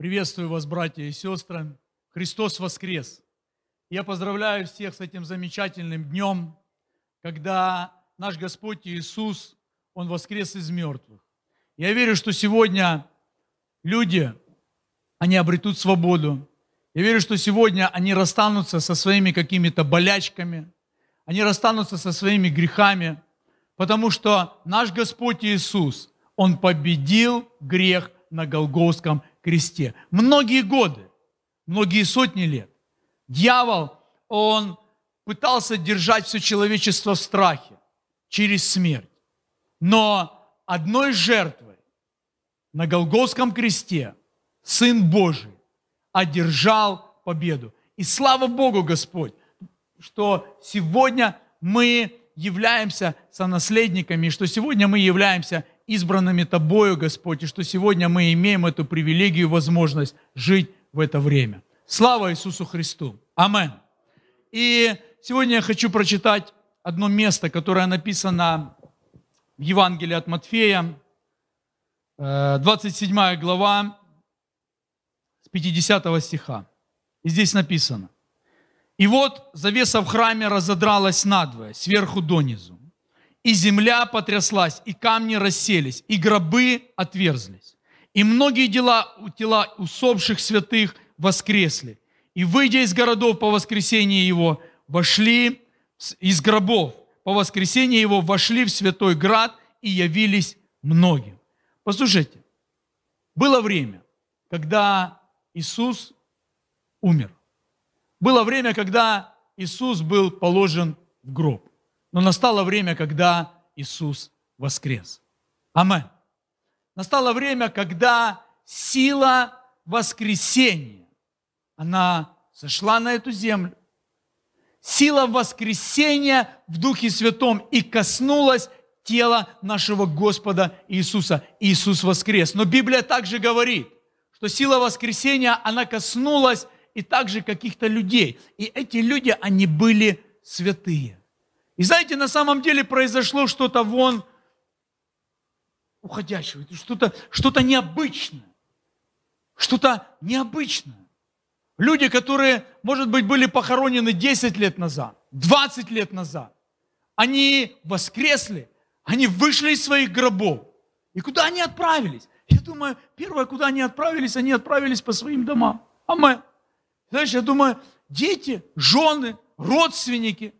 Приветствую вас, братья и сестры. Христос воскрес! Я поздравляю всех с этим замечательным днем, когда наш Господь Иисус, Он воскрес из мертвых. Я верю, что сегодня люди, они обретут свободу. Я верю, что сегодня они расстанутся со своими какими-то болячками, они расстанутся со своими грехами, потому что наш Господь Иисус, Он победил грех на Голгофском кресте. Многие годы, многие сотни лет дьявол, он пытался держать все человечество в страхе через смерть. Но одной жертвой на Голгофском кресте Сын Божий одержал победу. И слава Богу, Господь, что сегодня мы являемся сонаследниками, что сегодня мы являемся избранными Тобою, Господь, и что сегодня мы имеем эту привилегию и возможность жить в это время. Слава Иисусу Христу! Аминь! И сегодня я хочу прочитать одно место, которое написано в Евангелии от Матфея, 27 глава, с 50 стиха. И здесь написано: «И вот завеса в храме разодралась надвое, сверху донизу, и земля потряслась, и камни расселись, и гробы отверзлись, и многие тела усопших святых воскресли, и, выйдя из городов по воскресении его, вошли из гробов, по воскресении его вошли в святой град и явились многим». Послушайте, было время, когда Иисус умер. Было время, когда Иисус был положен в гроб. Но настало время, когда Иисус воскрес. Аминь. Настало время, когда сила воскресения, она сошла на эту землю. Сила воскресения в Духе Святом и коснулась тела нашего Господа Иисуса. Иисус воскрес. Но Библия также говорит, что сила воскресения, она коснулась и также каких-то людей. И эти люди, они были святые. И знаете, на самом деле произошло что-то уходящего, что-то необычное. Что-то необычное. Люди, которые, может быть, были похоронены 10 лет назад, 20 лет назад, они воскресли, они вышли из своих гробов. И куда они отправились? Я думаю, первое, куда они отправились по своим домам. Аминь. Знаешь, я думаю, дети, жены, родственники,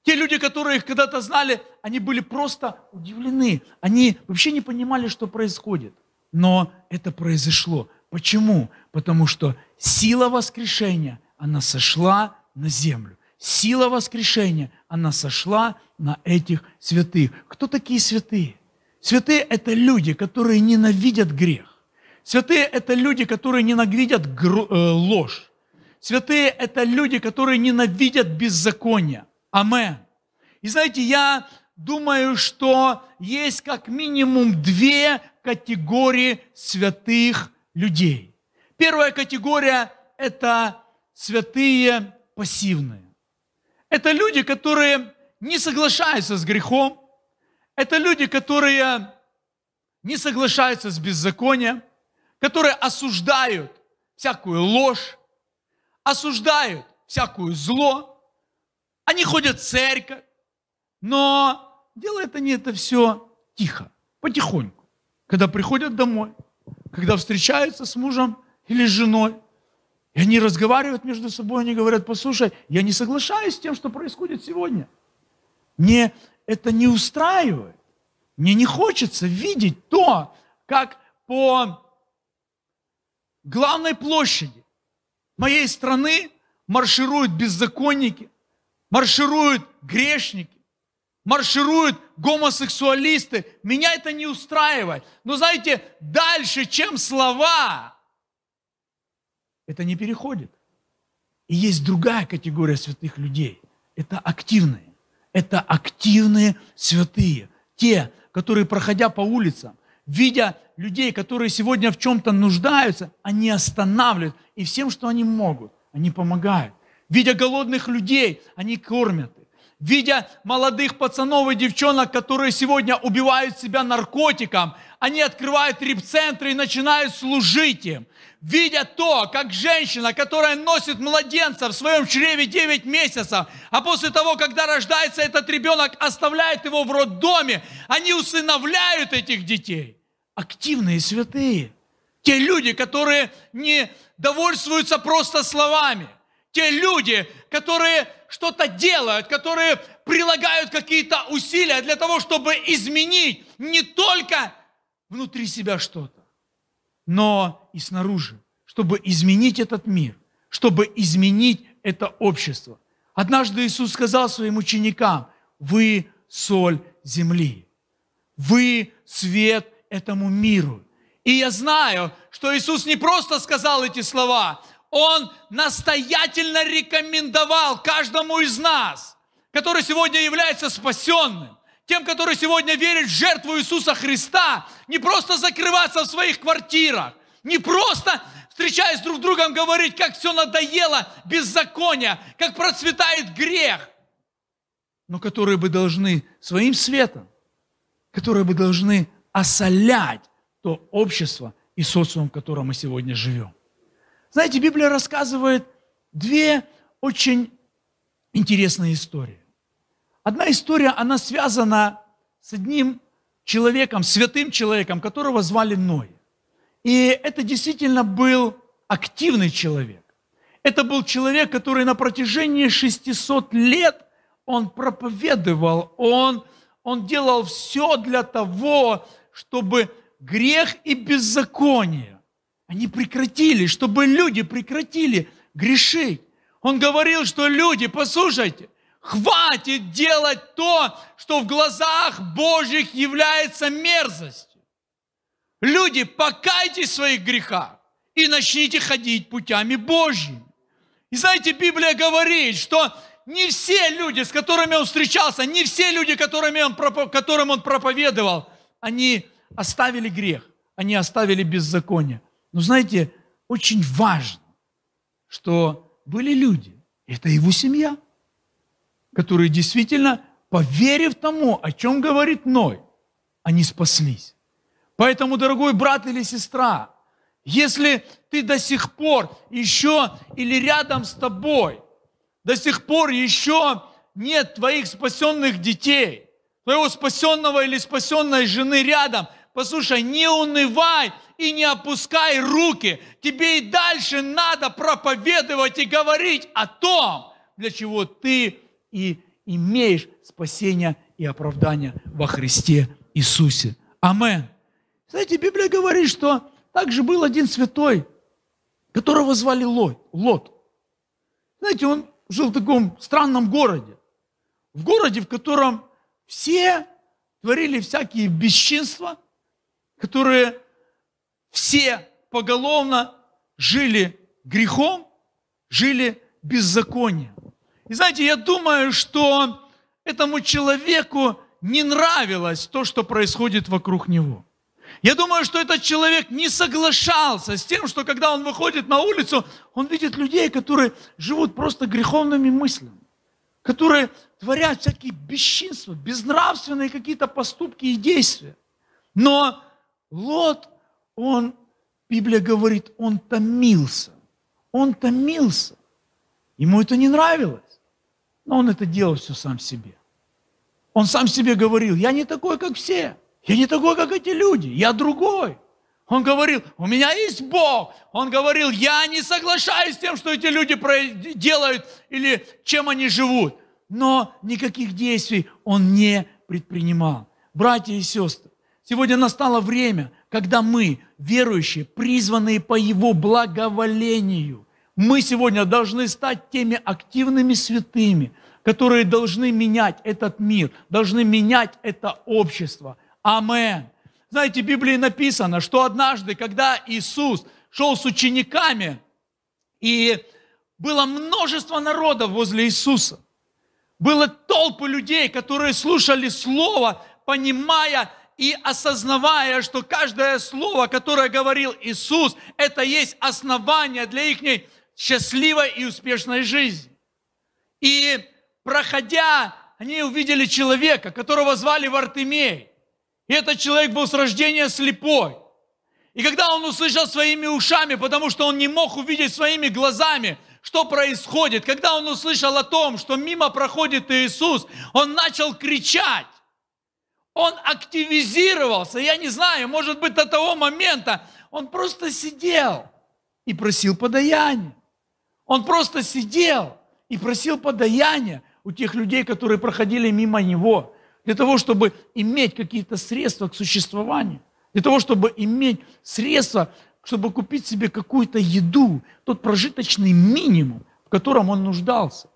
те люди, которые их когда-то знали, они были просто удивлены. Они вообще не понимали, что происходит. Но это произошло. Почему? Потому что сила воскрешения, она сошла на землю. Сила воскрешения, она сошла на этих святых. Кто такие святые? Святые – это люди, которые ненавидят грех. Святые – это люди, которые ненавидят ложь. Святые – это люди, которые ненавидят беззаконие. Аминь. И знаете, я думаю, что есть как минимум две категории святых людей. Первая категория – это святые пассивные. Это люди, которые не соглашаются с грехом. Это люди, которые не соглашаются с беззаконием, которые осуждают всякую ложь, осуждают всякое зло. Они ходят в церковь, но делают они это все тихо, потихоньку. Когда приходят домой, когда встречаются с мужем или с женой, и они разговаривают между собой, они говорят: послушай, я не соглашаюсь с тем, что происходит сегодня. Мне это не устраивает. Мне не хочется видеть то, как по главной площади моей страны маршируют беззаконники, маршируют грешники, маршируют гомосексуалисты. Меня это не устраивает. Но знаете, дальше, чем слова, это не переходит. И есть другая категория святых людей. Это активные. Это активные святые. Те, которые, проходя по улицам, видя людей, которые сегодня в чем-то нуждаются, они останавливают. И всем, что они могут, они помогают. Видя голодных людей, они кормят их. Видя молодых пацанов и девчонок, которые сегодня убивают себя наркотиком, они открывают репцентры и начинают служить им. Видя то, как женщина, которая носит младенца в своем чреве 9 месяцев, а после того, когда рождается этот ребенок, оставляет его в роддоме, они усыновляют этих детей. Активные святые. Те люди, которые не довольствуются просто словами. Те люди, которые что-то делают, которые прилагают какие-то усилия для того, чтобы изменить не только внутри себя что-то, но и снаружи, чтобы изменить этот мир, чтобы изменить это общество. Однажды Иисус сказал своим ученикам: вы соль земли, вы свет этому миру. И я знаю, что Иисус не просто сказал эти слова, Он настоятельно рекомендовал каждому из нас, который сегодня является спасенным, тем, который сегодня верит в жертву Иисуса Христа, не просто закрываться в своих квартирах, не просто, встречаясь друг с другом, говорить, как все надоело, беззаконие, как процветает грех, но которые бы должны своим светом, которые бы должны осолять то общество и социум, в котором мы сегодня живем. Знаете, Библия рассказывает две очень интересные истории. Одна история, она связана с одним человеком, святым человеком, которого звали Ной. И это действительно был активный человек. Это был человек, который на протяжении 600 лет он проповедовал, он делал все для того, чтобы грех и беззаконие, они прекратили, чтобы люди прекратили грешить. Он говорил, что люди, послушайте, хватит делать то, что в глазах Божьих является мерзостью. Люди, покайтесь в своих грехах и начните ходить путями Божьими. И знаете, Библия говорит, что не все люди, с которыми он встречался, не все люди, которым он проповедовал, они оставили грех, они оставили беззаконие. Но знаете, очень важно, что были люди, это его семья, которые действительно, поверив тому, о чем говорит Ной, они спаслись. Поэтому, дорогой брат или сестра, если ты до сих пор еще или рядом с тобой, до сих пор еще нет твоих спасенных детей, твоего спасенного или спасенной жены рядом, послушай, не унывай и не опускай руки. Тебе и дальше надо проповедовать и говорить о том, для чего ты и имеешь спасение и оправдание во Христе Иисусе. Амин. Знаете, Библия говорит, что также был один святой, которого звали Лот. Знаете, он жил в таком странном городе. В городе, в котором все творили всякие бесчинства, которые все поголовно жили грехом, жили беззаконием. И знаете, я думаю, что этому человеку не нравилось то, что происходит вокруг него. Я думаю, что этот человек не соглашался с тем, что когда он выходит на улицу, он видит людей, которые живут просто греховными мыслями, которые творят всякие бесчинства, безнравственные какие-то поступки и действия. Но Лот, Библия говорит, он томился. Он томился. Ему это не нравилось. Но он это делал все сам себе. Он сам себе говорил: я не такой, как все. Я не такой, как эти люди. Я другой. Он говорил: у меня есть Бог. Он говорил: я не соглашаюсь с тем, что эти люди делают или чем они живут. Но никаких действий он не предпринимал. Братья и сестры, сегодня настало время, когда мы, верующие, призванные по Его благоволению, мы сегодня должны стать теми активными святыми, которые должны менять этот мир, должны менять это общество. Аминь. Знаете, в Библии написано, что однажды, когда Иисус шел с учениками, и было множество народов возле Иисуса, было толпы людей, которые слушали Слово, понимая и осознавая, что каждое слово, которое говорил Иисус, это есть основание для их счастливой и успешной жизни. И проходя, они увидели человека, которого звали Вартимей. И этот человек был с рождения слепой. И когда он услышал своими ушами, потому что он не мог увидеть своими глазами, что происходит, когда он услышал о том, что мимо проходит Иисус, он начал кричать. Он активизировался. Я не знаю, может быть, до того момента он просто сидел и просил подаяния. Он просто сидел и просил подаяния у тех людей, которые проходили мимо него, для того, чтобы иметь какие-то средства к существованию, для того, чтобы иметь средства, чтобы купить себе какую-то еду, тот прожиточный минимум, в котором он нуждался.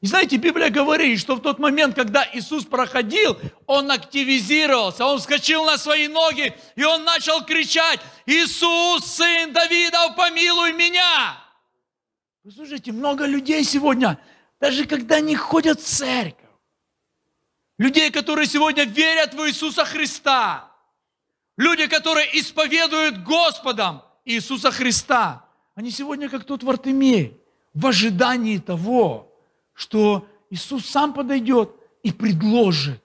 И знаете, Библия говорит, что в тот момент, когда Иисус проходил, Он активизировался, Он вскочил на свои ноги, и Он начал кричать: «Иисус, Сын Давидов, помилуй меня!» Вы слушайте, много людей сегодня, даже когда не ходят в церковь, людей, которые сегодня верят в Иисуса Христа, люди, которые исповедуют Господом Иисуса Христа, они сегодня как тот Вартимей, в ожидании того, что Иисус сам подойдет и предложит,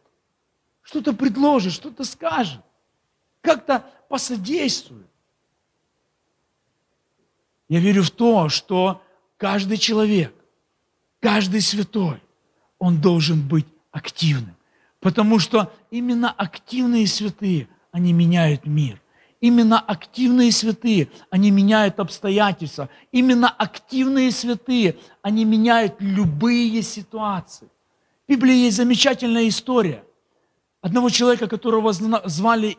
что-то скажет, как-то посодействует. Я верю в то, что каждый человек, каждый святой, он должен быть активным, потому что именно активные святые, они меняют мир. Именно активные святые, они меняют обстоятельства. Именно активные святые, они меняют любые ситуации. В Библии есть замечательная история одного человека, которого звали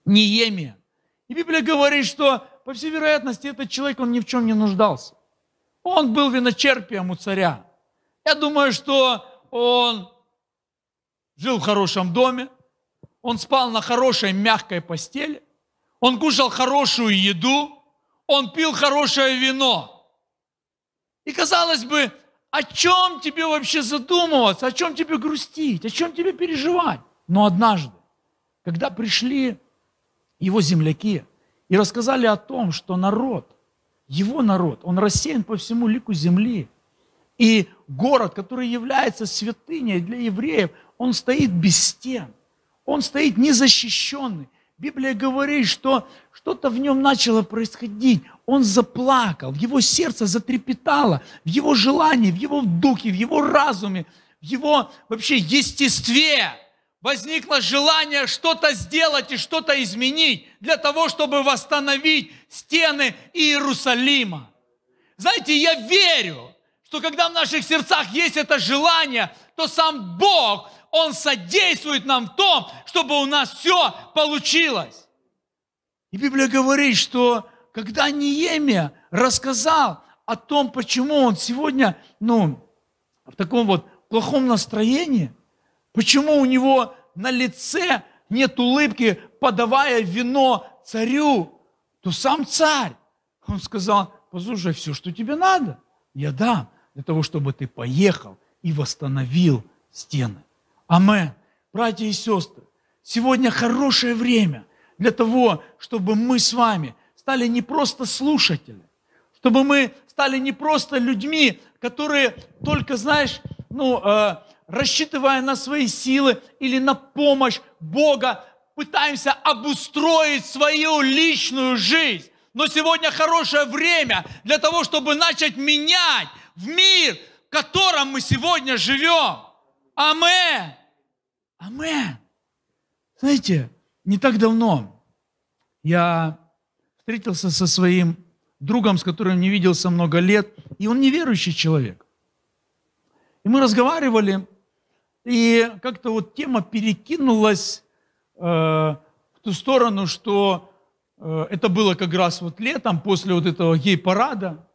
Неемия. И Библия говорит, что, по всей вероятности, этот человек, он ни в чем не нуждался. Он был виночерпием у царя. Я думаю, что он жил в хорошем доме. Он спал на хорошей мягкой постели, он кушал хорошую еду, он пил хорошее вино. И казалось бы, о чем тебе вообще задумываться, о чем тебе грустить, о чем тебе переживать? Но однажды, когда пришли его земляки и рассказали о том, что народ, его народ, он рассеян по всему лику земли, и город, который является святыней для евреев, он стоит без стен. Он стоит незащищенный. Библия говорит, что что-то в нем начало происходить. Он заплакал, его сердце затрепетало, в его желании, в его духе, в его разуме, в его вообще естестве возникло желание что-то сделать и что-то изменить для того, чтобы восстановить стены Иерусалима. Знаете, я верю, что когда в наших сердцах есть это желание, то сам Бог, Он содействует нам в том, чтобы у нас все получилось. И Библия говорит, что когда Неемия рассказал о том, почему он сегодня, в таком вот плохом настроении, почему у него на лице нет улыбки, подавая вино царю, то сам царь, он сказал: послушай, все, что тебе надо, я дам для того, чтобы ты поехал и восстановил стены. Аминь. Братья и сестры, сегодня хорошее время для того, чтобы мы с вами стали не просто слушателями, чтобы мы стали не просто людьми, которые только, рассчитывая на свои силы или на помощь Бога, пытаемся обустроить свою личную жизнь. Но сегодня хорошее время для того, чтобы начать менять в мир, в котором мы сегодня живем. Аминь. Аминь. Знаете, не так давно я встретился со своим другом, с которым не виделся много лет, и он неверующий человек. И мы разговаривали, и как-то вот тема перекинулась в ту сторону, что это было как раз вот летом, после вот этого гей-парада.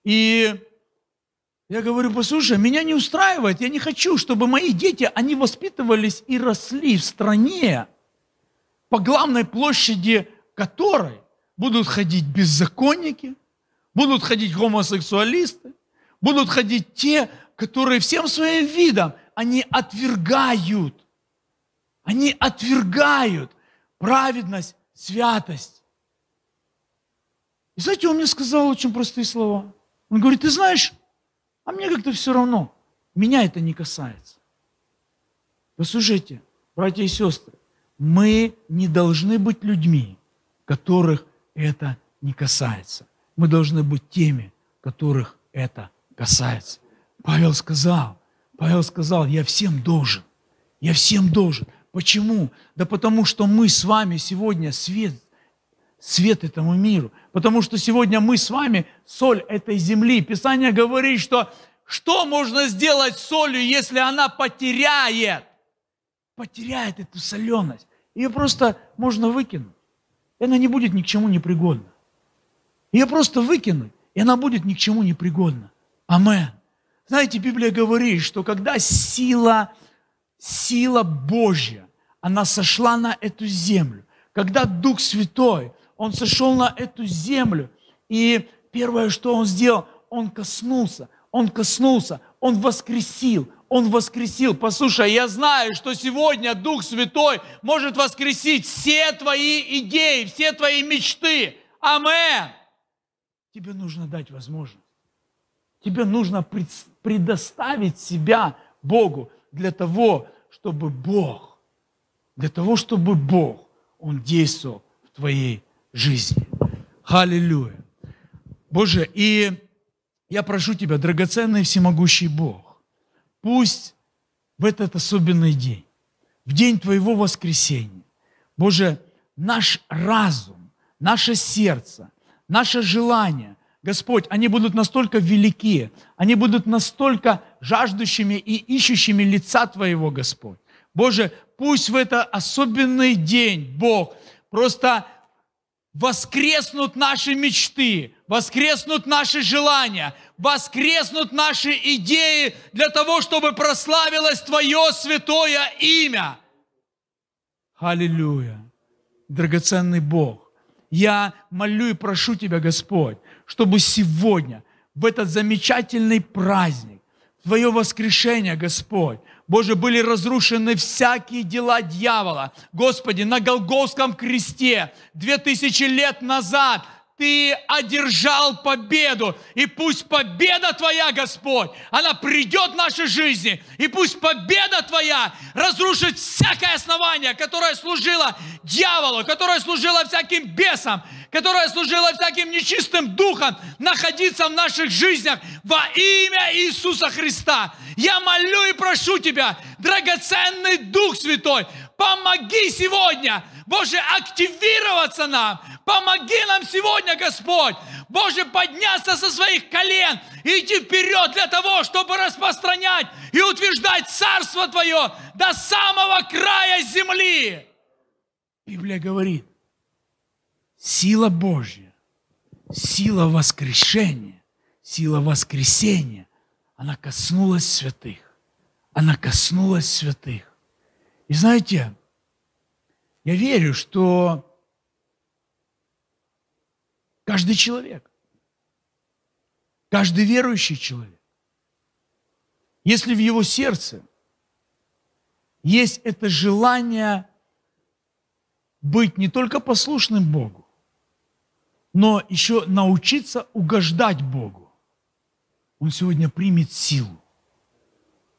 И я говорю: послушай, меня не устраивает, я не хочу, чтобы мои дети, они воспитывались и росли в стране, по главной площади которой будут ходить беззаконники, будут ходить гомосексуалисты, будут ходить те, которые всем своим видом, они отвергают праведность, святость. И знаете, он мне сказал очень простые слова. Он говорит: ты знаешь, а мне как-то все равно, меня это не касается. Послушайте, братья и сестры, мы не должны быть людьми, которых это не касается. Мы должны быть теми, которых это касается. Павел сказал, я всем должен. Я всем должен. Почему? Да потому что мы с вами сегодня свет этому миру. Потому что сегодня мы с вами соль этой земли. Писание говорит, что можно сделать с солью, если она потеряет эту соленость. Ее просто можно выкинуть. И она не будет ни к чему не пригодна. Ее просто выкинуть, и она будет ни к чему не пригодна. Амен. Знаете, Библия говорит, что когда сила Божья, она сошла на эту землю, когда Дух Святой, Он сошел на эту землю, и первое, что Он сделал, Он коснулся, Он воскресил. Послушай, я знаю, что сегодня Дух Святой может воскресить все твои идеи, все твои мечты. Амен. Тебе нужно дать возможность. Тебе нужно предоставить себя Богу для того, чтобы Бог, Он действовал в твоей жизни. Аллилуйя. Боже, и я прошу Тебя, драгоценный всемогущий Бог, пусть в этот особенный день, в день Твоего воскресения, Боже, наш разум, наше сердце, наше желание, Господь, они будут настолько велики, они будут настолько жаждущими и ищущими лица Твоего, Господь. Боже, пусть в этот особенный день, Бог, просто воскреснут наши мечты, воскреснут наши желания, воскреснут наши идеи для того, чтобы прославилось Твое святое имя. Аллилуйя. Драгоценный Бог, я молю и прошу Тебя, Господь, чтобы сегодня, в этот замечательный праздник, Твое воскрешение, Господь, Боже, были разрушены всякие дела дьявола. Господи, на Голгофском кресте 2000 лет назад Ты одержал победу. И пусть победа Твоя, Господь, она придет в наши жизни. И пусть победа Твоя разрушит всякое основание, которое служило дьяволу, которое служило всяким бесам, которое служило всяким нечистым духом находиться в наших жизнях во имя Иисуса Христа. Я молю и прошу Тебя, драгоценный Дух Святой, помоги сегодня, Боже, активироваться нам. Помоги нам сегодня, Господь, Боже, подняться со своих колен и идти вперед для того, чтобы распространять и утверждать Царство Твое до самого края земли. Библия говорит, сила Божья, сила воскрешения, сила воскресения, она коснулась святых. Она коснулась святых. И знаете, я верю, что каждый человек, каждый верующий человек, если в его сердце есть это желание быть не только послушным Богу, но еще научиться угождать Богу, он сегодня примет силу.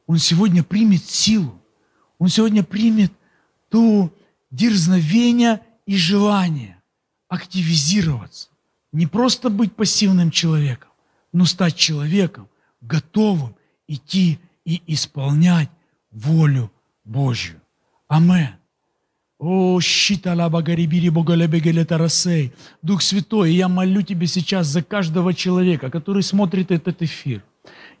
Он сегодня примет силу. Он сегодня примет то дерзновение и желание активизироваться. Не просто быть пассивным человеком, но стать человеком, готовым идти и исполнять волю Божью. Амен. О, Дух Святой, я молю Тебя сейчас за каждого человека, который смотрит этот эфир.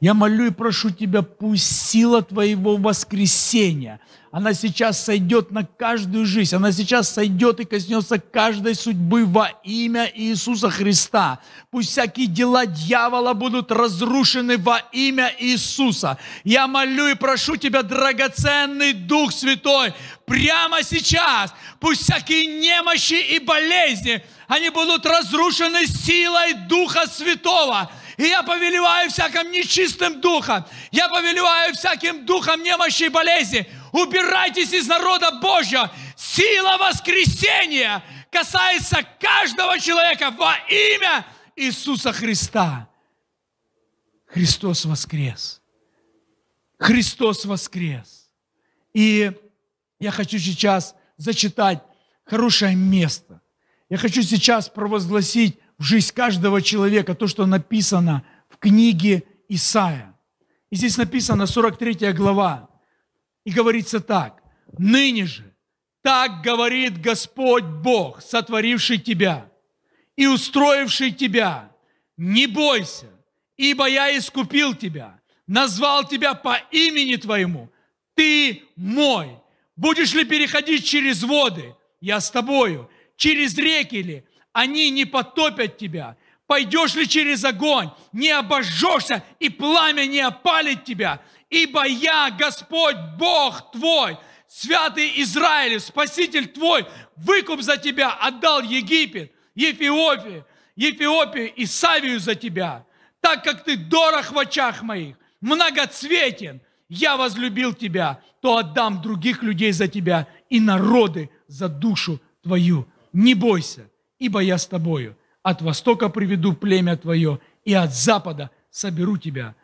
Я молю и прошу Тебя, пусть сила Твоего воскресения, она сейчас сойдет на каждую жизнь, она сейчас сойдет и коснется каждой судьбы во имя Иисуса Христа. Пусть всякие дела дьявола будут разрушены во имя Иисуса. Я молю и прошу Тебя, драгоценный Дух Святой, прямо сейчас, пусть всякие немощи и болезни, они будут разрушены силой Духа Святого. И я повелеваю всяким нечистым духом, я повелеваю всяким духом немощи и болезни, убирайтесь из народа Божьего. Сила воскресения касается каждого человека во имя Иисуса Христа. Христос воскрес. Христос воскрес. И Я хочу сейчас зачитать хорошее место. Я хочу сейчас провозгласить в жизнь каждого человека то, что написано в книге Исаия. И здесь написано 43 глава. И говорится так. «Ныне же так говорит Господь Бог, сотворивший тебя и устроивший тебя. Не бойся, ибо я искупил тебя, назвал тебя по имени твоему. Ты мой. Будешь ли переходить через воды? Я с тобою. Через реки ли? Они не потопят тебя. Пойдешь ли через огонь? Не обожжешься, и пламя не опалит тебя. Ибо я, Господь, Бог твой, святый Израилев, Спаситель твой, выкуп за тебя отдал Египет, Ефиопию и Савию за тебя. Так как ты дорог в очах моих, многоцветен, я возлюбил тебя, то отдам других людей за тебя и народы за душу твою. Не бойся, ибо я с тобою. От востока приведу племя твое, и от запада соберу тебя.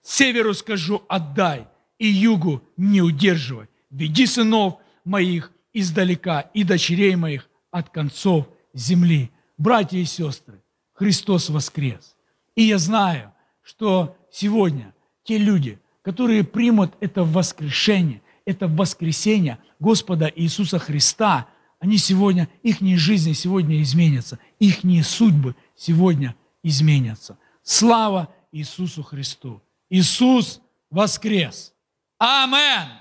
Северу скажу: отдай, и югу не удерживай. Веди сынов моих издалека и дочерей моих от концов земли. Братья и сестры, Христос воскрес. И я знаю, что сегодня те люди, которые примут это воскрешение, это воскресение Господа Иисуса Христа, они сегодня, их жизни сегодня изменятся, их судьбы сегодня изменятся. Слава Иисусу Христу! Иисус воскрес! Аминь!